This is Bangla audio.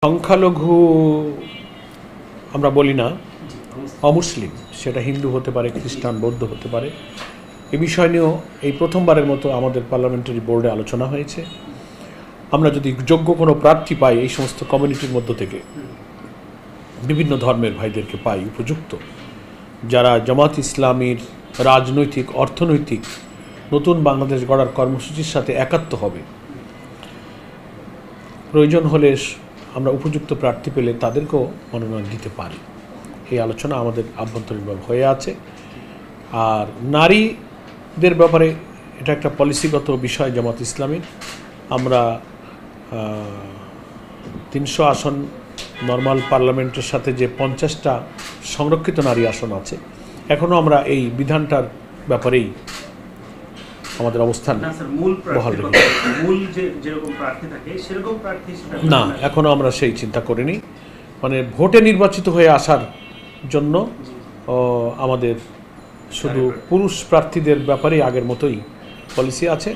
সংখ্যালঘু আমরা বলি না, অমুসলিম, সেটা হিন্দু হতে পারে, খ্রিস্টান, বৌদ্ধ হতে পারে। এ বিষয় নিয়েও এই প্রথমবারের মতো আমাদের পার্লামেন্টারি বোর্ডে আলোচনা হয়েছে। আমরা যদি যোগ্য কোনো প্রার্থী পাই এই সমস্ত কমিউনিটির মধ্য থেকে, বিভিন্ন ধর্মের ভাইদেরকে পাই উপযুক্ত, যারা জামাত ইসলামীর রাজনৈতিক, অর্থনৈতিক নতুন বাংলাদেশ গড়ার কর্মসূচির সাথে একাত্ম হবে, প্রয়োজন হলে আমরা উপযুক্ত প্রার্থী পেলে তাদেরকেও মনোনয়ন দিতে পারি। এই আলোচনা আমাদের আভ্যন্তরীণভাবে হয়ে আছে। আর নারীদের ব্যাপারে এটা একটা পলিসিগত বিষয় জামাত ইসলামীর। আমরা 300 আসন নর্মাল পার্লামেন্টের সাথে যে 50টা সংরক্ষিত নারী আসন আছে, এখনও আমরা এই বিধানটার ব্যাপারেই আমাদের অবস্থান বহাল রেখেছি। না, এখনও আমরা সেই চিন্তা করিনি। মানে ভোটে নির্বাচিত হয়ে আসার জন্য আমাদের শুধু পুরুষ প্রার্থীদের ব্যাপারেই আগের মতোই পলিসি আছে।